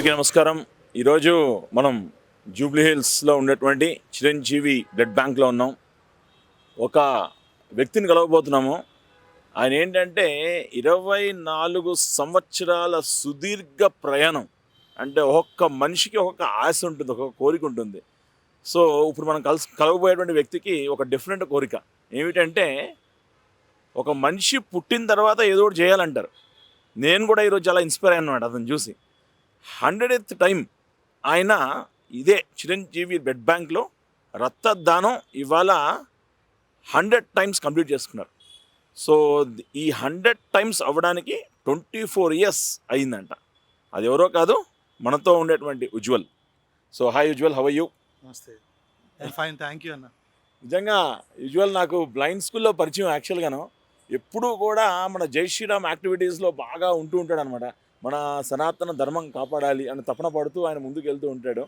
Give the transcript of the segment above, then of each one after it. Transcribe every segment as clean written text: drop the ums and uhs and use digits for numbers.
అందరికీ నమస్కారం. ఈరోజు మనం జూబ్లీ హిల్స్లో ఉన్నటువంటి చిరంజీవి బ్లడ్ బ్యాంక్లో ఉన్నాం. ఒక వ్యక్తిని కలవబోతున్నాము. ఆయన ఏంటంటే 24 సంవత్సరాల సుదీర్ఘ ప్రయాణం. అంటే ఒక్కొక్క మనిషికి ఒక్కొక్క ఆశ ఉంటుంది, ఒక్కొక్క కోరిక ఉంటుంది. సో ఇప్పుడు మనం కలవబోయేటువంటి వ్యక్తికి ఒక డిఫరెంట్ కోరిక ఏమిటంటే, ఒక మనిషి పుట్టిన తర్వాత ఏదో ఒకటి చేయాలంటారు. నేను కూడా ఈరోజు చాలా ఇన్స్పైర్ అయ్యాను అతను చూసి. 100th టైం ఆయన ఇదే చిరంజీవి బ్లడ్ బ్యాంక్లో రక్తదానం ఇవాళ 100 టైమ్స్ కంప్లీట్ చేసుకున్నారు. సో ఈ 100 టైమ్స్ అవ్వడానికి 24 ఇయర్స్ అయిందంట. అది ఎవరో కాదు, మనతో ఉండేటువంటి Ujjwal. So hi Ujjwal, how are you? నమస్తే. ఫైన్, థ్యాంక్ యూ అన్న. నిజంగా ఉజ్వల్ నాకు బ్లైండ్ స్కూల్లో పరిచయం. యాక్చువల్గాను ఎప్పుడూ కూడా మన జై శ్రీరామ్ యాక్టివిటీస్లో బాగా ఉంటాడు అనమాట. మన సనాతన ధర్మం కాపాడాలి అని తపన పడుతూ ఆయన ముందుకు వెళ్తూ ఉంటాడు.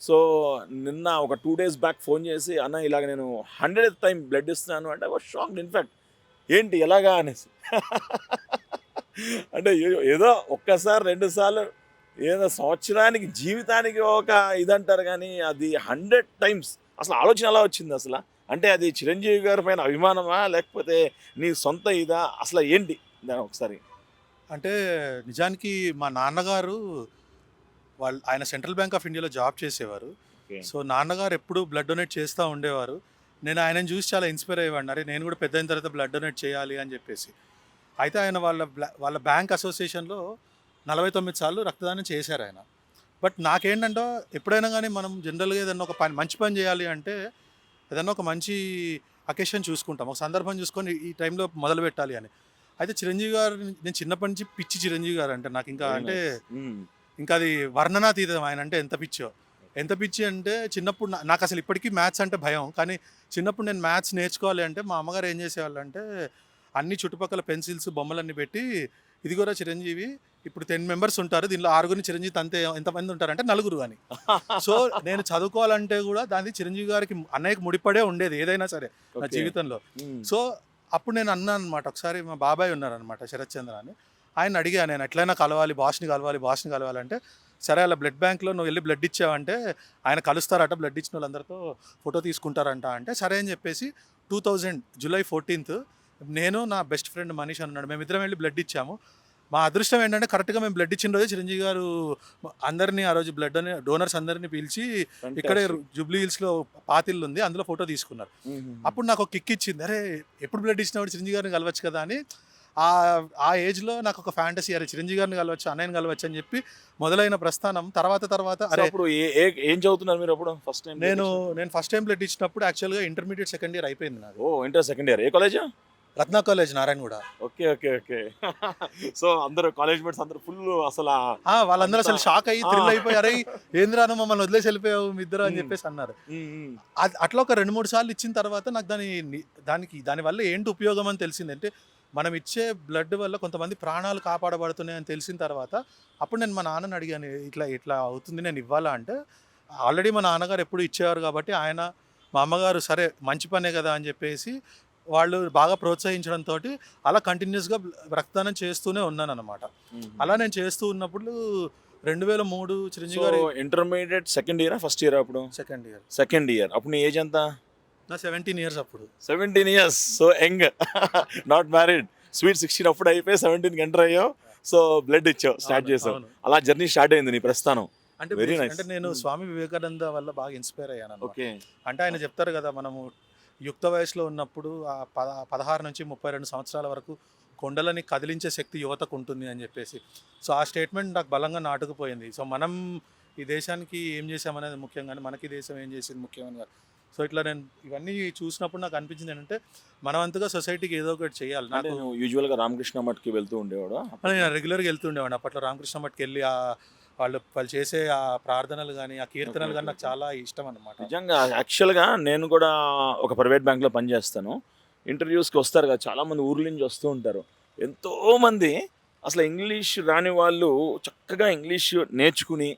సో నిన్న ఒక 2 days బ్యాక్ ఫోన్ చేసి, అన్న ఇలాగ నేను 100th టైం బ్లడ్ ఇస్తున్నాను అంటే వాజ్ షాక్డ్. ఇన్ఫ్యాక్ట్ ఏంటి ఎలాగా అనేసి అంటే ఏదో ఒక్కసారి 2 సార్లు ఏదో సంవత్సరానికి జీవితానికి ఒక ఇదంటారు, కానీ అది 100 టైమ్స్ అసలు ఆలోచన ఎలా వచ్చింది అసలు? అంటే అది చిరంజీవి గారి పైన అభిమానమా, లేకపోతే నీ సొంత ఇదా, అసలు ఏంటి దాని ఒకసారి? అంటే నిజానికి మా నాన్నగారు ఆయన సెంట్రల్ బ్యాంక్ ఆఫ్ ఇండియాలో జాబ్ చేసేవారు. సో నాన్నగారు ఎప్పుడు బ్లడ్ డొనేట్ చేస్తూ ఉండేవారు. నేను ఆయనను చూసి చాలా ఇన్స్పైర్ అయ్యేవాడిని. అరే నేను కూడా పెద్ద అయిన తర్వాత బ్లడ్ డొనేట్ చేయాలి అని చెప్పేసి. అయితే ఆయన వాళ్ళ బ్యాంక్ అసోసియేషన్లో 49 సార్లు రక్తదానం చేశారు ఆయన. బట్ నాకేంటంటే ఎప్పుడైనా కానీ మనం జనరల్గా ఏదన్నా ఒక మంచి పని చేయాలి అంటే ఏదన్నా ఒక మంచి అకేషన్ చూసుకుంటాం, ఒక సందర్భం చూసుకొని ఈ టైంలో మొదలు పెట్టాలి అని. అయితే చిరంజీవి గారు, నేను చిన్నప్పటి నుంచి పిచ్చి చిరంజీవి గారు అంటే నాకు ఇంకా అంటే ఇంకా అది వర్ణనాతీతం. ఆయన అంటే ఎంత పిచ్చి అంటే చిన్నప్పుడు నాకు అసలు ఇప్పటికీ మ్యాథ్స్ అంటే భయం. కానీ చిన్నప్పుడు నేను మ్యాథ్స్ నేర్చుకోవాలి అంటే మా అమ్మగారు ఏం చేసేవాళ్ళు అంటే అన్ని చుట్టుపక్కల పెన్సిల్స్ బొమ్మలన్నీ పెట్టి, ఇది కూడా చిరంజీవి ఇప్పుడు 10 members ఉంటారు, దీనిలో 6 చిరంజీవి అంతే ఎంతమంది ఉంటారంటే 4 అని. సో నేను చదువుకోవాలంటే కూడా దాన్ని చిరంజీవి గారికి అన్నయ్యకి ముడిపడే ఉండేది ఏదైనా సరే నా జీవితంలో. సో అప్పుడు నేను అన్నాను అనమాట. ఒకసారి మా బాబాయ్ ఉన్నారనమాట, శరత్ చంద్ర అని. ఆయన అడిగా, నేను ఎట్లయినా కలవాలి, బాస్ని కలవాలంటే, సరే అలా బ్లడ్ బ్యాంక్లో నువ్వు వెళ్ళి బ్లడ్ ఇచ్చావంటే ఆయన కలుస్తారట, బ్లడ్ ఇచ్చిన వాళ్ళందరితో ఫోటో తీసుకుంటారంట అంటే సరే అని చెప్పేసి 2000 July 14th నేను నా బెస్ట్ ఫ్రెండ్ మనీష్ అన్నాడు, మేమిద్దరం వెళ్ళి బ్లడ్ ఇచ్చాము. మా అదృష్టం ఏంటంటే కరెక్ట్గా మేము బ్లడ్ ఇచ్చిన రోజు చిరంజీవి గారు అందరినీ, ఆ రోజు బ్లడ్ డోనర్స్ అందరినీ పిలిచి ఇక్కడే జూబ్లీ హిల్స్లో పాతిల్లు ఉంది, అందులో ఫోటో తీసుకున్నారు. అప్పుడు నాకు ఒక కిక్ ఇచ్చింది, అరే ఎప్పుడు బ్లడ్ ఇచ్చినప్పుడు చిరంజీవి గారిని కలవచ్చు కదా అని. ఆ ఏజ్లో నాకు ఒక ఫ్యాంటసీ, అరే చిరంజీవి గారిని కలవచ్చు, అన్నయ్యని కలవచ్చు అని చెప్పి మొదలైన ప్రస్థానం. తర్వాత అరే అప్పుడు ఏం చదువుతున్నారు మీరు అప్పుడు? ఫస్ట్ టైం నేను ఫస్ట్ టైం బ్లడ్ ఇచ్చినప్పుడు యాక్చువల్గా ఇంటర్మీడియట్ సెకండ్ ఇయర్ అయిపోయింది నాకు. Inter second year. ఏ college? Ratna college, Narayanaguda. Okay. So అందరూ కాలేజ్ మేట్స్ అందరూ ఫుల్ అసలు వాళ్ళందరూ అసలు షాక్ అయ్యి థ్రిల్ అయిపోయి, అరే ఏంద్రాను మమ్మల్ని వదిలేసి వెళ్ళిపోయావు మీ ఇద్దరు అని చెప్పేసి అన్నారు. అట్లా ఒక 2-3 సార్లు ఇచ్చిన తర్వాత నాకు దానివల్ల ఏంటి ఉపయోగం అని తెలిసింది. అంటే మనం ఇచ్చే బ్లడ్ వల్ల కొంతమంది ప్రాణాలు కాపాడబడుతున్నాయి అని తెలిసిన తర్వాత అప్పుడు నేను మా నాన్నని అడిగాను, ఇట్లా అవుతుంది, నేను ఇవ్వాలా అంటే, ఆల్రెడీ మా నాన్నగారు ఎప్పుడు ఇచ్చేవారు కాబట్టి ఆయన, మా అమ్మగారు సరే మంచి పనే కదా అని చెప్పేసి వాళ్ళు బాగా ప్రోత్సహించడంతో అలా కంటిన్యూస్గా రక్తదానం చేస్తూనే ఉన్నాను అనమాట. అలా నేను చేస్తూ ఉన్నప్పుడు 2003 చిరంజీవి గారు. Intermediate second year first year? అప్పుడు సెకండ్ ఇయర్. అప్పుడు నీ ఏజ్ ఎంత? నా 17 years అప్పుడు. 17 years. So young, not married. Sweet 16 అప్పుడు అయిపోయి 17కి ఎంటర్ అయ్యావు. సో బ్లడ్ ఇచ్చావు, స్టార్ట్ చేసావు. అలా జర్నీ స్టార్ట్ అయింది నీ ప్రస్థానం. అంటే వెరీ నైస్. అంటే నేను స్వామి వివేకానంద వల్ల బాగా ఇన్స్పైర్ అయ్యాను. ఓకే. అంటే ఆయన చెప్తారు కదా, మనము యుక్త వయసులో ఉన్నప్పుడు 16 నుంచి 32 సంవత్సరాల వరకు కొండలని కదిలించే శక్తి యువతకు ఉంటుంది అని చెప్పేసి. సో ఆ స్టేట్మెంట్ నాకు బలంగా నాటుకుపోయింది. సో మనం ఈ దేశానికి ఏం చేసామనేది ముఖ్యం, కానీ మనకి దేశం ఏం చేసింది ముఖ్యమని కాదు. సో ఇట్లా నేను ఇవన్నీ చూసినప్పుడు నాకు అనిపించింది ఏంటంటే మనమంతగా సొసైటీకి ఏదో ఒకటి చేయాలి. నాకు యూజువల్గా రామకృష్ణ మఠ్కి వెళ్తూ ఉండేవాడు. నేను రెగ్యులర్గా వెళ్తుండేవాడిని అప్పట్లో. రామకృష్ణ మఠ్కి వెళ్ళి వాళ్ళు చేసే ఆ ప్రార్థనలు కానీ ఆ కీర్తనలు కానీ నాకు చాలా ఇష్టం అన్నమాట. నిజంగా యాక్చువల్గా నేను కూడా ఒక ప్రైవేట్ బ్యాంక్లో పనిచేస్తాను. ఇంటర్వ్యూస్కి వస్తారు కదా, చాలామంది ఊర్ల నుంచి వస్తూ ఉంటారు. ఎంతోమంది అసలు ఇంగ్లీష్ రాని వాళ్ళు చక్కగా ఇంగ్లీష్ నేర్చుకుని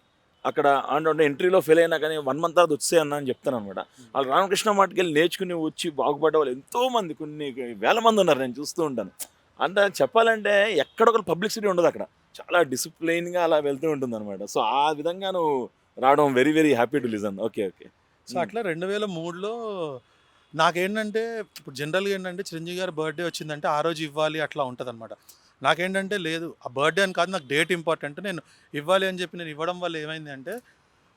అక్కడ అంటే ఎంట్రీలో ఫెయిల్ అయినా కానీ 1 month తర్వాత వచ్చే అన్న అని చెప్తాను అనమాట. వాళ్ళు రామకృష్ణ మఠ్కి వెళ్ళి నేర్చుకుని వచ్చి బాగుపడ్డ వాళ్ళు ఎంతోమంది, కొన్ని వేల మంది ఉన్నారు, నేను చూస్తూ ఉంటాను. అంటే చెప్పాలంటే ఎక్కడొకరు పబ్లిసిటీ ఉండదు అక్కడ. చాలా డిసిప్లైన్గా అలా వెళ్తూ ఉంటుంది అనమాట. సో ఆ విధంగా నువ్వు రావడం very very happy to listen. Okay okay. So అట్లా 2003లో నాకేంటంటే ఇప్పుడు జనరల్గా ఏంటంటే చిరంజీవి గారి బర్త్డే వచ్చిందంటే ఆ రోజు ఇవ్వాలి అట్లా ఉంటుంది అనమాట. నాకేంటంటే లేదు ఆ బర్త్డే అని కాదు, నాకు డేట్ ఇంపార్టెంట్, నేను ఇవ్వాలి అని చెప్పి నేను ఇవ్వడం వల్ల ఏమైంది అంటే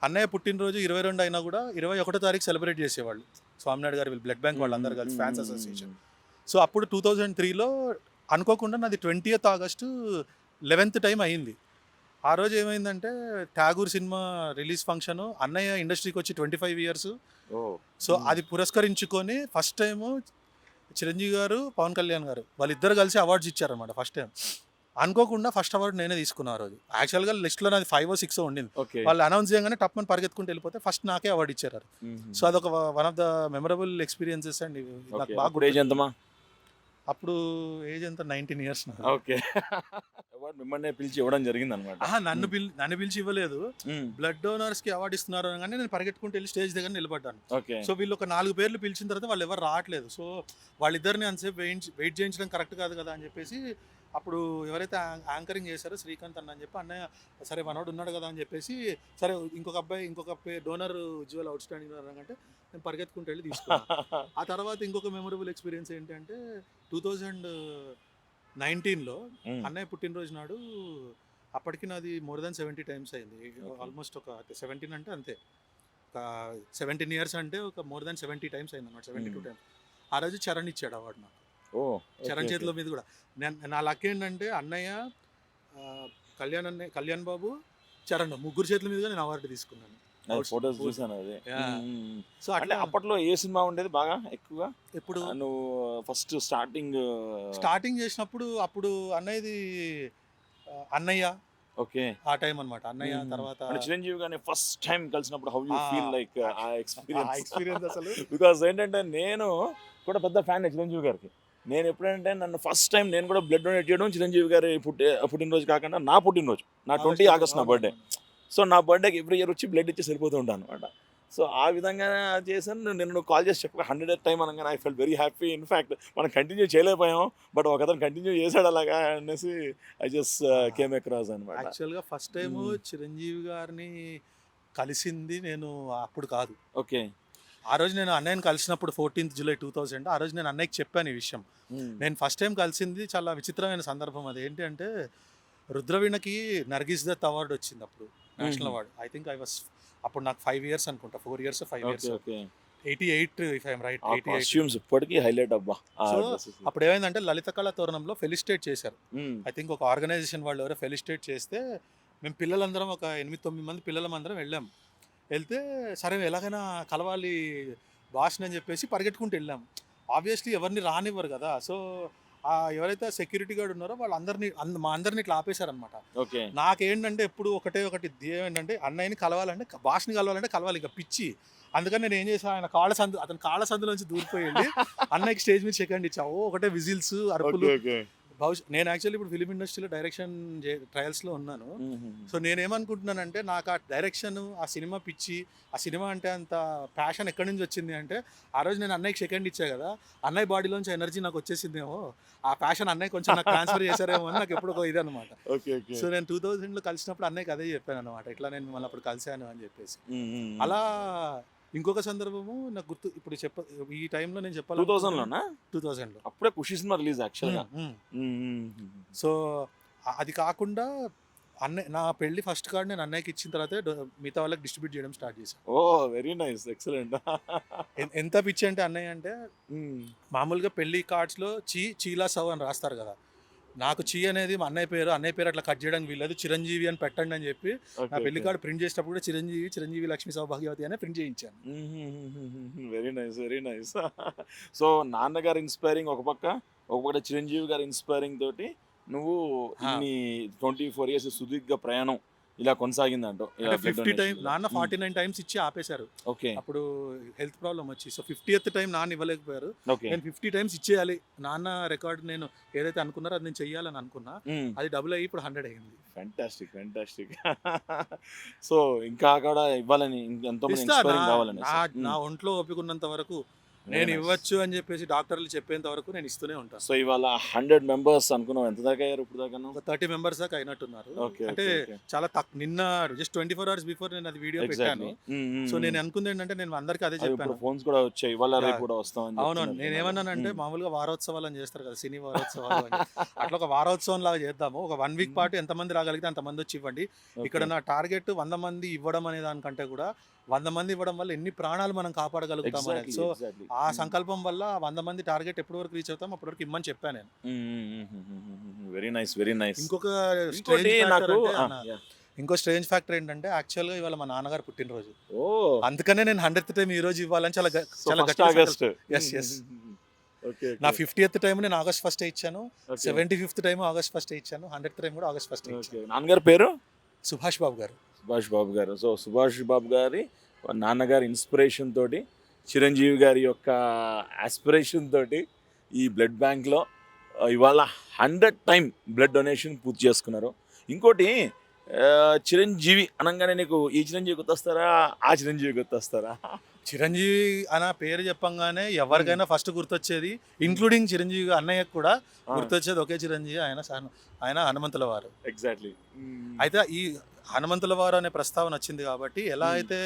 అన్నయ్య పుట్టినరోజు 22 అయినా కూడా 21 తారీఖు సెలబ్రేట్ చేసేవాళ్ళు స్వామినాయుడు గారు వీళ్ళు బ్లడ్ బ్యాంక్ వాళ్ళందరూ కలిసి ఫ్యాన్స్ అసోసియేషన్. సో అప్పుడు 2003లో అనుకోకుండా నాది 20th ఆగస్టు 11th టైం అయింది. ఆ రోజు ఏమైందంటే 'ఠాగూర్' సినిమా రిలీజ్ ఫంక్షను, అన్నయ్య ఇండస్ట్రీకి వచ్చి 25 ఇయర్స్. సో అది పురస్కరించుకొని ఫస్ట్ టైము చిరంజీవి గారు, పవన్ కళ్యాణ్ గారు వాళ్ళిద్దరు కలిసి అవార్డ్స్ ఇచ్చారనమాట ఫస్ట్ టైం. అనుకోకుండా ఫస్ట్ అవార్డు నేనే తీసుకున్నా ఆ రోజు. యాక్చువల్గా లిస్ట్లో నాది 5 or 6 ఉండింది. ఓకే. వాళ్ళు అనౌన్స్ చేయగానే టప్మని పరిగెత్తుకుంటూ వెళ్ళిపోతే ఫస్ట్ నాకే అవార్డు ఇచ్చారు. సో అదొక one of the memorable experiences అండి. నాకు బాగా అప్పుడు ఏజ్ ఎంతమా? అప్పుడు ఏజ్ ఎంత 19 ఇయర్స్. ఓకే. అవార్డు మిమ్మల్ని పిలిచి ఇవ్వడం జరిగింది అనమాట. నన్ను పిలిచి ఇవ్వలేదు. బ్లడ్ డోనర్స్ కి అవార్డు ఇస్తున్నారు అనగానే నేను పరిగెట్టుకుంటూ వెళ్ళి స్టేజ్ దగ్గర నిలబడ్డాను. ఓకే. సో వీళ్ళు ఒక 4 పేర్లు పిలిచిన తర్వాత వాళ్ళు ఎవరు రావట్లేదు. సో వాళ్ళిద్దరిని అంతసేపు వెయిట్ చేయించడం కరెక్ట్ కాదు కదా అని చెప్పేసి అప్పుడు ఎవరైతే యాంకరింగ్ చేశారో శ్రీకాంత్ అన్న అని చెప్పి, అన్నయ్య సరే మనోడు ఉన్నాడు కదా అని చెప్పేసి, సరే ఇంకొక డోనర్ ఉజ్వల్ అవుట్ స్టాండింగ్ అంటే నేను పరిగెత్తుకుంటూ వెళ్ళి తీసుకున్నాను. ఆ తర్వాత ఇంకొక మెమరబుల్ ఎక్స్పీరియన్స్ ఏంటంటే 2019లో అన్నయ్య పుట్టినరోజు నాడు అప్పటికి నాది మోర్ దాన్ 70 టైమ్స్ అయింది. ఆల్మోస్ట్ ఒక 17 అంటే అంతే, ఒక 17 ఇయర్స్ అంటే ఒక మోర్ దాన్ 70 టైమ్స్ అయింది అన్నమాట. 72 టైమ్స్. ఆ రోజు చరణ్ ఇచ్చాడు అవార్డు నాకు. చరణ్ చేతిలో మీద కూడా. నా లక్ ఏంటంటే అన్నయ్య, కళ్యాణ్ బాబు, చరణ్ ముగ్గురు చేతుల మీదుగా నేను అవార్డు తీసుకున్నాను. ఫోటోస్ చూసాను అది. సో అంటే అప్పట్లో ఏ సినిమా ఉండేది బాగా ఎక్కువగా? ఇప్పుడు నువ్వు ఫస్ట్ స్టార్టింగ్ చేసినప్పుడు అప్పుడు అన్నయ్యది అన్నయ్య. ఓకే. ఆ టైం అన్నమాట. అన్నయ్య తర్వాత చిరంజీవి గారిని ఫస్ట్ టైం కలిసినప్పుడు హౌ యూ ఫీల్ లైక్ ఆ ఎక్స్పీరియన్స్ అసలు. బికాస్ ఏంటంటే నేను కూడా పెద్ద ఫ్యాన్ చిరంజీవి గారికి. నేను ఎప్పుడంటే నన్ను ఫస్ట్ టైం నేను కూడా బ్లడ్ డొనేట్ చేయడం చిరంజీవి గారి పుట్టినరోజు కాకుండా నా పుట్టినరోజు, నా 20 ఆగస్ట్ నా బర్త్డే. సో నా బర్త్డేకి ఎవ్రీ ఇయర్ వచ్చి బ్లడ్ ఇచ్చి సరిపోతూ ఉంటాను అనమాట. సో ఆ విధంగా చేశాను. నేను కాల్ చేసి చెప్పక 100th టైం అనగానే I fell very happy. In fact మనం కంటిన్యూ చేయలేకపోయాం, బట్ ఒక అతను కంటిన్యూ చేశాడు అలాగా అనేసి ఐ జస్ట్ కేమ్ అక్రాస్ అనమాట. యాక్చువల్గా ఫస్ట్ టైం చిరంజీవి గారిని కలిసింది నేను అప్పుడు కాదు. ఓకే. ఆ రోజు నేను అన్నయ్యని కలిసినప్పుడు 14th July 2000 ఆ రోజు నేను అన్నయ్యకి చెప్పాను ఈ విషయం. నేను ఫస్ట్ టైం కలిసింది చాలా విచిత్రమైన సందర్భం. అది ఏంటి అంటే రుద్రవీణకి నర్గిస్ దత్ అవార్డు వచ్చింది అప్పుడు, నేషనల్ అవార్డు. ఐ థింక్ అప్పుడు నాకు 5 years అనుకుంటా, 4 years 5 years. 88 if I'm right. 88 ఇప్పటికీ హైలైట్ అబ్బా. సో అప్పుడు ఏమైందంటే లలిత కళా తోరణంలో ఫెలిసిటేట్ చేశారు. ఐ థింక్ ఒక ఆర్గనైజేషన్ వాళ్ళు ఎవరో ఫెలిసిటేట్ చేస్తే మేము పిల్లలందరం ఒక 8-9 మంది పిల్లలందరం వెళ్ళాం. వెళ్తే సరే ఎలాగైనా కలవాలి బాస్ని అని చెప్పేసి పరిగెట్టుకుంటూ వెళ్ళాము. ఆబ్వియస్లీ ఎవరిని రానివ్వరు కదా. సో ఎవరైతే సెక్యూరిటీ గార్డ్ ఉన్నారో వాళ్ళందరినీ మా అందరినీ ఇట్లా ఆపేశారనమాట. ఓకే. నాకేంటంటే ఎప్పుడు ఒకటి ధ్యేయం ఏంటంటే అన్నయ్యని కలవాలంటే, బాస్ని కలవాలంటే కలవాలి, ఇక పిచ్చి. అందుకని నేను ఏం చేశాను, అతని కాళ్ళ సందులోంచి దూరిపోయి వెళ్ళి అన్నయ్యకి స్టేజ్ మీద సెకండ్ ఇచ్చావు. ఒకటే విజిల్స్, అరుపులు. నేను యాక్చువల్లీ ఇప్పుడు ఫిలిం ఇండస్ట్రీలో డైరెక్షన్ ట్రయల్స్లో ఉన్నాను. సో నేనేమనుకుంటున్నానంటే నాకు ఆ డైరెక్షన్, ఆ సినిమా పిచ్చి, ఆ సినిమా అంటే అంత ప్యాషన్ ఎక్కడి నుంచి వచ్చింది అంటే ఆ రోజు నేను అన్నయ్యకి సెకండ్ ఇచ్చా కదా, అన్నయ్య బాడీలోంచి ఎనర్జీ నాకు వచ్చేసిందేమో, ఆ ప్యాషన్ అన్నయ్య కొంచెం నాకు ట్రాన్స్ఫర్ చేశారేమో అని నాకు ఎప్పుడు ఒక ఇది అనమాట. సో నేను 2000లో కలిసినప్పుడు అన్నయ్యకి అదే చెప్పాను అనమాట, ఇట్లా నేను మిమ్మల్ని అప్పుడు కలిశాను అని చెప్పేసి. అలా ఇంకొక సందర్భము నాకు గుర్తు ఇప్పుడు ఈ టైంలో నేను చెప్పాలి. 2000లో అప్పుడే ఖుషి సినిమా రిలీజ్ యాక్చువల్గా. సో అది కాకుండా నా పెళ్లి ఫస్ట్ కార్డ్ నేను అన్నయ్యకి ఇచ్చిన తర్వాత మిగతా వాళ్ళకి డిస్ట్రిబ్యూట్ చేయడం స్టార్ట్ చేశాను. ఓ వెరీ నైస్, ఎక్సలెంట్. ఎంత పిచ్చి అంటే అన్నయ్య అంటే మామూలుగా పెళ్లి కార్డ్స్లో చీలా సవ్ అని రాస్తారు కదా, నాకు చీ అనేది మా అన్నయ్య పేరు అట్లా కట్ చేయడానికి వీల్లేదు, చిరంజీవి అని పెట్టండి అని చెప్పి నా పెళ్లి కార్డు ప్రింట్ చేసేటప్పుడు కూడా చిరంజీవి లక్ష్మీ సౌభాగ్యవతి అనే ప్రింట్ చేయించాను. Very nice, very nice. So నాన్నగారు ఇన్స్పైరింగ్ ఒక పక్క చిరంజీవి గారు ఇన్స్పైరింగ్ తోటి నువ్వు ఇన్ని 24 years సుదీర్ఘ ప్రయాణం ఇలా కొనసాగిందంట. 50 టైం నాన్న 49 టైమ్స్ ఇచ్చి ఆపేశారు. ఓకే. అప్పుడు హెల్త్ ప్రాబ్లం వచ్చి, సో 50th టైం నాన్న ఇవ్వలేకపోయారు. నేను 50 టైమ్స్ ఇచ్చేయాలి, నాన్న రికార్డ్ నేను ఏదైతే అనుకున్నారో అది నేను చెయ్యాలని అనుకున్నా, అది డబుల్ అయ్యి ఇప్పుడు 100 అయింది. ఫ్యాంటాస్టిక్. సో ఇంకా కూడా ఇవ్వాలని, ఎంతో మంది ఇన్స్పైరింగ్ కావాలని. నా ఒంట్లో ఓపిక ఉన్నంత వరకు నేను ఇవ్వచ్చు అని చెప్పేసి డాక్టర్లు చెప్పేంత వరకు నేను ఇస్తూనే ఉంటాను. సో ఇవాళ 100 మెంబర్స్ అనుకున్నాం, ఎంత దాకా అయ్యారు ఇప్పుడు దాకా? ఒక 30 మెంబర్స్ దాకా అయినట్టున్నారు. ఓకే, అంటే ఓకే. చాలా నిన్న జస్ట్ 24 అవర్స్ బిఫోర్ నేను అది వీడియో పెట్టాను. సో నేను అనుకుంది ఏంటంటే నేను అందరికీ అదే చెప్పాను. ఫోన్స్ కూడా వచ్చాయి, ఇవాళ రేపు కూడా వస్తామని. అవునవును, నేను ఏమన్నానంటే మామూలుగా వారోత్సవాలు అని చేస్తారు కదా, సినీ వారోత్సవాలు అని. అట్లా ఒక వారోత్సవం లాగా చేద్దాము. ఒక 1 వీక్ పాటు ఎంతమంది రాగలిగితే అంతమంది వచ్చి ఇవ్వండి. ఇక్కడ నా టార్గెట్ 100 మంది ఇవ్వడం అనే దానికంటే కూడా 100 మంది ఇవ్వడం వల్ల ఎన్ని ప్రాణాలు మనం కాపాడగలుగుతాం అనేది. సో ఆ సంకల్పం వల్ల 100 మంది టార్గెట్ ఎప్పటి వరకు రీచ్ అవుతాం అప్పటి వరకు ఇమ్మని చెప్పాను నేను. Very nice, very nice. ఇంకో స్ట్రేంజ్ ఫ్యాక్టర్ ఏంటంటే యాక్చువల్గా ఇవాళ మా నాన్నగారు పుట్టినరోజు. అందుకనే నేను 100th టైం ఈ రోజు ఇవ్వాలని చాలా నా 50th టైం నేను ఆగస్ట్ 1 ఇచ్చాను, 75th టైం ఆగస్ట్ 1 ఇచ్చాను, 100th టైం కూడా ఆగస్ట్ 1 ఇచ్చాను. నాన్నగారి పేరు సుభాష్ బాబు గారు. సుభాష్ బాబు గారు. సో సుభాష్ బాబు గారి నాన్నగారి ఇన్స్పిరేషన్ తోటి, చిరంజీవి గారి యొక్క ఆస్పిరేషన్ తోటి ఈ బ్లడ్ బ్యాంక్లో ఇవాళ 100 టైం బ్లడ్ డొనేషన్ పూర్తి చేసుకున్నారు. ఇంకోటి చిరంజీవి అనగానే నీకు ఈ చిరంజీవి గుర్తొస్తారా, ఆ చిరంజీవి గుర్తొస్తారా? చిరంజీవి అన్న పేరు చెప్పంగానే ఎవరికైనా ఫస్ట్ గుర్తొచ్చేది, ఇంక్లూడింగ్ చిరంజీవి అన్నయ్యకు కూడా గుర్తొచ్చేది ఒకే చిరంజీవి, ఆయన హనుమంతుల వారు. ఎగ్జాక్ట్లీ. అయితే ఈ హనుమంతుల వారు అనే ప్రస్తావన వచ్చింది కాబట్టి, ఎలా అయితే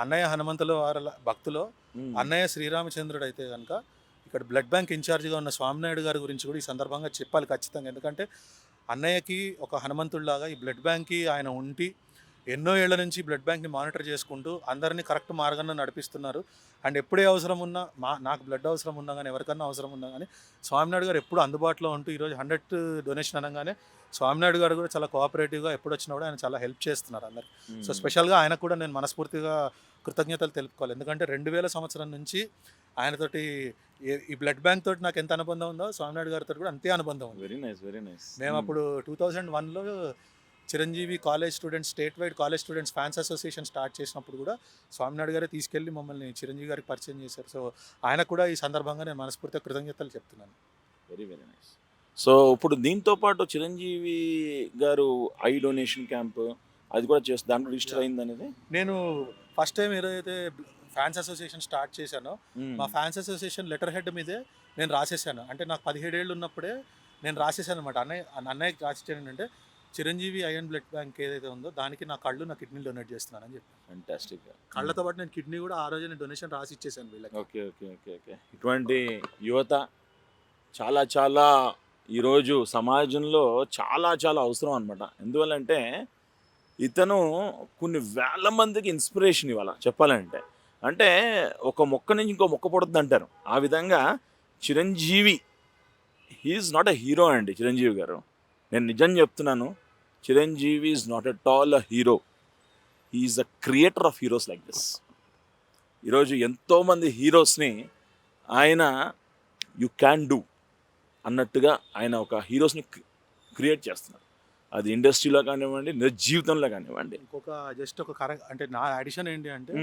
అన్నయ్య హనుమంతుల వారి భక్తులో అన్నయ్య శ్రీరామచంద్రుడు అయితే కనుక ఇక్కడ బ్లడ్ బ్యాంక్ ఇన్ఛార్జిగా ఉన్న స్వామినాయుడు గారి గురించి కూడా ఈ సందర్భంగా చెప్పాలి ఖచ్చితంగా. ఎందుకంటే అన్నయ్యకి ఒక హనుమంతుడిలాగా ఈ బ్లడ్ బ్యాంక్కి ఆయన ఉండి ఎన్నో ఏళ్ల నుంచి బ్లడ్ బ్యాంక్ని మానిటర్ చేసుకుంటూ అందరినీ కరెక్ట్ మార్గాన్ని నడిపిస్తున్నారు. అండ్ ఎప్పుడే అవసరం ఉన్నా, నాకు బ్లడ్ అవసరం ఉన్నా కానీ, ఎవరికన్నా అవసరం ఉన్నా కానీ స్వామినాయుడు గారు ఎప్పుడు అందుబాటులో ఉంటూ ఈరోజు 100 డొనేషన్ అనగానే స్వామినాయుడు గారు కూడా చాలా కోఆపరేటివ్గా ఎప్పుడు వచ్చినా కూడా ఆయన చాలా హెల్ప్ చేస్తున్నారు అందరికి. సో స్పెషల్గా ఆయనకు కూడా నేను మనస్ఫూర్తిగా కృతజ్ఞతలు తెలుపుకోవాలి. ఎందుకంటే 2000 సంవత్సరం నుంచి ఆయనతోటి ఈ బ్లడ్ బ్యాంక్ తోటి నాకు ఎంత అనుబంధం ఉందో స్వామినాయుడు గారితో కూడా అంతే అనుబంధం ఉంది. Very nice, very nice. మేము అప్పుడు 2001లో Chiranjeevi college students, state wide college students fans association start చేసినప్పుడు కూడా స్వామినాయుడు గారే తీసుకెళ్ళి మమ్మల్ని చిరంజీవి గారికి పరిచయం చేశారు. సో ఆయన కూడా ఈ సందర్భంగా నేను మనస్ఫూర్తిగా కృతజ్ఞతలు చెప్తున్నాను. Very very nice. సో ఇప్పుడు దీంతో పాటు చిరంజీవి గారు ఐ డొనేషన్ క్యాంప్ అది కూడా చేస్తే దాంట్లో రిజిస్టర్ అయింది అనేది. నేను ఫస్ట్ టైం ఏదైతే ఫ్యాన్స్ అసోసియేషన్ స్టార్ట్ చేశానో మా ఫ్యాన్స్ అసోసియేషన్ లెటర్ హెడ్ మీదే నేను రాసేసాను. అంటే నాకు 17 ఏళ్ళు ఉన్నప్పుడే నేను రాసేసాను అనమాట. అన్నయ్యకి రాసిచ్చాను ఏంటంటే చిరంజీవి ఐరన్ బ్లడ్ బ్యాంక్ ఏదైతే ఉందో దానికి నా కళ్ళు, నా కిడ్నీ డొనేట్ చేస్తున్నానని చెప్పి. ఫెంటాస్టిక్. కళ్ళతో పాటు నేను కిడ్నీ కూడా ఆ రోజు నేను డొనేషన్ రాసి ఇచ్చేసాను వీళ్ళకి. Okay okay okay okay. ఇటువంటి యువత చాలా చాలా ఈరోజు సమాజంలో చాలా చాలా అవసరం అనమాట. ఎందువల్లంటే ఇతను కొన్ని వేల మందికి ఇన్స్పిరేషన్ ఇవ్వాలి చెప్పాలంటే. అంటే ఒక మొక్క నుంచి ఇంకో మొక్క పడుతుంది అంటారు, ఆ విధంగా Chiranjeevi he's not a hero అండి. చిరంజీవి గారు, నేను నిజం చెప్తున్నాను, Chiranjeevi is not at all a hero, he's a creator of heroes like this. ఈరోజు ఎంతోమంది హీరోస్ని ఆయన యు క్యాన్ డూ అన్నట్టుగా ఆయన ఒక హీరోస్ని క్రియేట్ చేస్తున్నారు. అది ఇండస్ట్రీలో కానివ్వండి, నిజ జీవితంలో కానివ్వండి. ఇంకొక జస్ట్ ఒక అంటే నా అడిషన్ ఏంటి అంటే,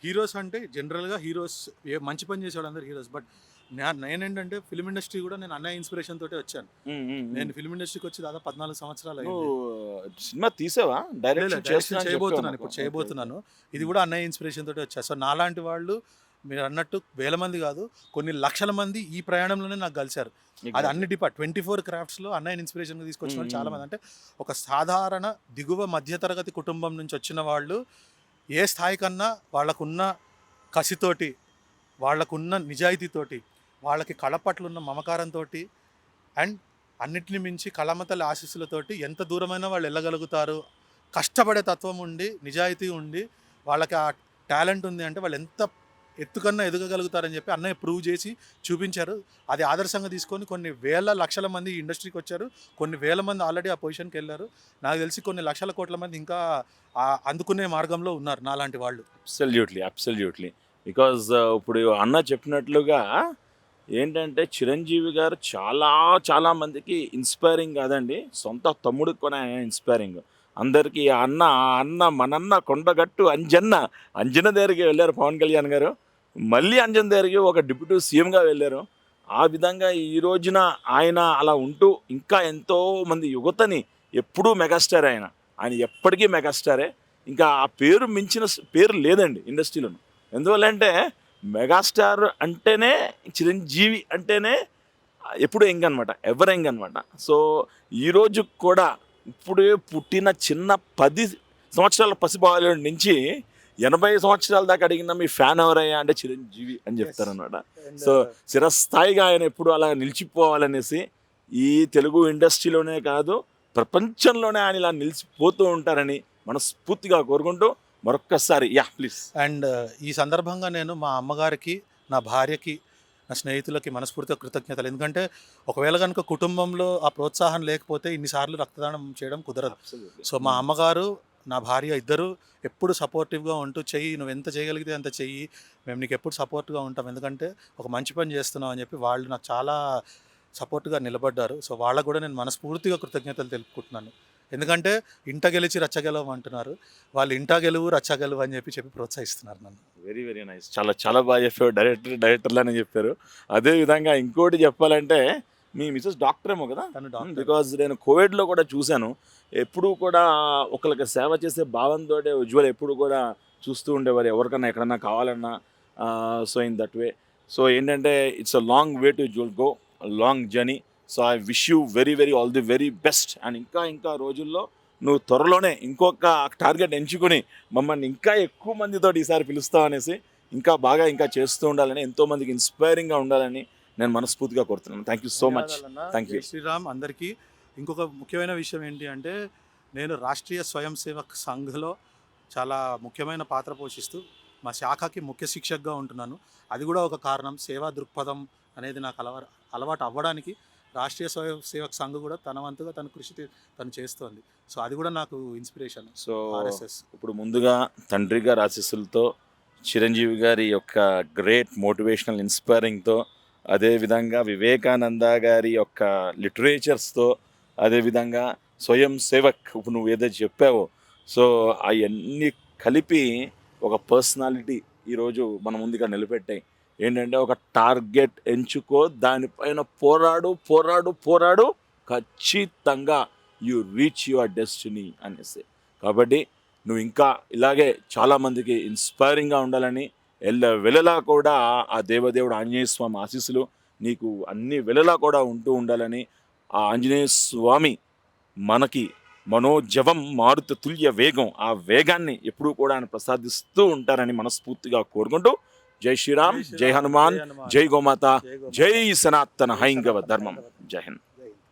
హీరోస్ అంటే జనరల్గా హీరోస్ మంచి పని చేసేవాడు అందరు హీరోస్. బట్ నేనేంటంటే ఫిల్మ్ ఇండస్ట్రీ కూడా నేను అన్నయ్య ఇన్స్పిరేషన్ తోటే వచ్చాను. నేను ఫిల్మ్ ఇండస్ట్రీకి వచ్చి దాదాపు 14 సంవత్సరాలు సినిమా తీసావా? చేయబోతున్నాను, ఇప్పుడు చేయబోతున్నాను. ఇది కూడా అన్నయ్య ఇన్స్పిరేషన్ తోటే వచ్చా. సో నాలాంటి వాళ్ళు మీరు అన్నట్టు వేల మంది కాదు, కొన్ని లక్షల మంది ఈ ప్రయాణంలోనే నాకు కలిశారు. అది అన్ని 24 క్రాఫ్ట్స్లో అన్నయ్య ఇన్స్పిరేషన్గా తీసుకొచ్చిన వాళ్ళు చాలామంది. అంటే ఒక సాధారణ దిగువ మధ్యతరగతి కుటుంబం నుంచి వచ్చిన వాళ్ళు ఏ స్థాయి కన్నా వాళ్ళకున్న కసితోటి, వాళ్ళకున్న నిజాయితీతోటి, వాళ్ళకి కళ పట్ల ఉన్న మమకారంతో అండ్ అన్నిటిని మించి కళమతల ఆశీస్సులతోటి ఎంత దూరమైనా వాళ్ళు వెళ్ళగలుగుతారు. కష్టపడే తత్వం ఉండి, నిజాయితీ ఉండి, వాళ్ళకి ఆ టాలెంట్ ఉంది అంటే వాళ్ళు ఎంత ఎత్తుకన్నా ఎదగగలుగుతారని చెప్పి అన్నయ్య ప్రూవ్ చేసి చూపించారు. అది ఆదర్శంగా తీసుకొని కొన్ని వేల లక్షల మంది ఈ ఇండస్ట్రీకి వచ్చారు. కొన్ని వేల మంది ఆల్రెడీ ఆ పొజిషన్కి వెళ్ళారు. నాకు తెలిసి కొన్ని లక్షల కోట్ల మంది ఇంకా అందుకునే మార్గంలో ఉన్నారు నాలాంటి వాళ్ళు. Absolutely absolutely. బికాజ్ ఇప్పుడు అన్న చెప్పినట్లుగా ఏంటంటే చిరంజీవి గారు చాలా చాలా మందికి ఇన్స్పైరింగ్ కాదండి, సొంత తమ్ముడికి కూడా ఇన్స్పైరింగ్. అందరికీ అన్న మనన్న కొండగట్టు అంజన దగ్గరికి వెళ్ళారు పవన్ కళ్యాణ్ గారు, మళ్ళీ అంజన్ దగ్గరికి ఒక డిప్యూటీ సీఎంగా వెళ్ళారు. ఆ విధంగా ఈ రోజున ఆయన అలా ఉంటూ ఇంకా ఎంతో మంది యువతని ఎప్పుడూ మెగాస్టార్ ఆయన ఎప్పటికీ మెగాస్టారే. ఇంకా ఆ పేరు మించిన పేరు లేదండి ఇండస్ట్రీలో. ఎందువల్లంటే మెగాస్టార్ అంటేనే చిరంజీవి అంటేనే ఎప్పుడు యంగ్ అనమాట, ఎవర్ యంగ్ అనమాట. సో ఈరోజు కూడా ఇప్పుడే పుట్టిన చిన్న 10 సంవత్సరాల పసిబాలుడి నుంచి 80 సంవత్సరాల దాకా అడిగిన మీ ఫ్యాన్ ఎవరయ్యా అంటే చిరంజీవి అని చెప్తారనమాట. సో చిరస్థాయిగా ఆయన ఎప్పుడు అలా నిలిచిపోవాలనేసి ఈ తెలుగు ఇండస్ట్రీలోనే కాదు ప్రపంచంలోనే ఆయన ఇలా నిలిచిపోతూ ఉంటారని మనస్ఫూర్తిగా కోరుకుంటూ మరొక్కసారి ప్లీజ్. అండ్ ఈ సందర్భంగా నేను మా అమ్మగారికి, నా భార్యకి, నా స్నేహితులకి మనస్ఫూర్తిగా కృతజ్ఞతలు. ఎందుకంటే ఒకవేళ కనుక కుటుంబంలో ఆ ప్రోత్సాహం లేకపోతే ఇన్నిసార్లు రక్తదానం చేయడం కుదరదు. సో మా అమ్మగారు, నా భార్య ఇద్దరు ఎప్పుడు సపోర్టివ్గా ఉంటూ చెయ్యి, నువ్వు ఎంత చేయగలిగితే అంత చెయ్యి, మేము నీకు ఎప్పుడు సపోర్ట్గా ఉంటాం, ఎందుకంటే ఒక మంచి పని చేస్తున్నావు అని చెప్పి వాళ్ళు నాకు చాలా సపోర్ట్గా నిలబడ్డారు. సో వాళ్ళకు కూడా నేను మనస్ఫూర్తిగా కృతజ్ఞతలు తెలుపుకుంటున్నాను. ఎందుకంటే ఇంట గెలిచి రచ్చగెలవు అంటున్నారు, వాళ్ళు ఇంట గెలువు రచ్చ గెలువు అని చెప్పి ప్రోత్సహిస్తున్నారు నన్ను. Very very nice. చాలా చాలా బాగా చెప్పారు. డైరెక్టర్లానే చెప్పారు. అదేవిధంగా ఇంకోటి చెప్పాలంటే మీ మిసెస్ డాక్టర్ ఏమో కదా? తను డాక్టర్. బికాజ్ నేను కోవిడ్లో కూడా చూశాను. ఎప్పుడు కూడా ఒకరికి సేవ చేసే భావంతో ఉజ్వల్ ఎప్పుడు కూడా చూస్తూ ఉండేవారు, ఎవరికన్నా ఎక్కడన్నా కావాలన్నా. So in that way. So ఏంటంటే it's a long way to Ujjwal go, long journey. So I wish you very very all the very best. And ఇంకా రోజుల్లో నువ్వు త్వరలోనే ఇంకొక టార్గెట్ ఎంచుకుని మమ్మల్ని ఇంకా ఎక్కువ మందితో ఈసారి పిలుస్తావు అనేసి ఇంకా చేస్తూ ఉండాలని, ఎంతోమందికి ఇన్స్పైరింగ్గా ఉండాలని నేను మనస్ఫూర్తిగా కోరుతున్నాను. Thank you so much. Thank you. Sriram. అందరికీ ఇంకొక ముఖ్యమైన విషయం ఏంటి అంటే, నేను రాష్ట్రీయ స్వయం సేవక్ సంఘ్లో చాలా ముఖ్యమైన పాత్ర పోషిస్తూ మా శాఖకి ముఖ్య శిక్షక్గా ఉంటున్నాను. అది కూడా ఒక కారణం. సేవా దృక్పథం అనేది నాకు అలవాటు అవ్వడానికి రాష్ట్రీయ స్వయం సేవక్ సంఘ్ కూడా తన వంతుగా తన కృషి తను చేస్తోంది. సో అది కూడా నాకు ఇన్స్పిరేషన్. సో ఆర్ఎస్ఎస్ ఇప్పుడు ముందుగా తండ్రి గారి ఆశీస్సులతో, చిరంజీవి గారి యొక్క గ్రేట్ మోటివేషనల్ ఇన్స్పైరింగ్తో, అదేవిధంగా వివేకానంద గారి యొక్క లిటరేచర్స్తో, అదేవిధంగా స్వయం సేవక్ ఇప్పుడు నువ్వు ఏదైతే చెప్పావో, సో అవన్నీ కలిపి ఒక పర్సనాలిటీ ఈరోజు మన ముందుగా నిలబెట్టాయి. ఏంటంటే ఒక టార్గెట్ ఎంచుకో, దానిపైన పోరాడు, ఖచ్చితంగా యు రీచ్ యువర్ డెస్టినీ అనేసి. కాబట్టి నువ్వు ఇంకా ఇలాగే చాలామందికి ఇన్స్పైరింగ్గా ఉండాలని, వెలలా కూడా ఆ దేవదేవుడు ఆంజనేయ స్వామి ఆశీస్సులు నీకు అన్ని వెలలా కూడా ఉంటూ ఉండాలని, ఆ ఆంజనేయ స్వామి మనకి మనోజవం మారుత తుల్య వేగం, ఆ వేగాన్ని ఎప్పుడూ కూడా ఆయన ప్రసాదిస్తూ ఉంటారని మనస్ఫూర్తిగా కోరుకుంటూ, జై శ్రీరామ్, జై హనుమాన్, జై గోమాత, జై సనాతన హైందవ ధర్మం. జై హింద్.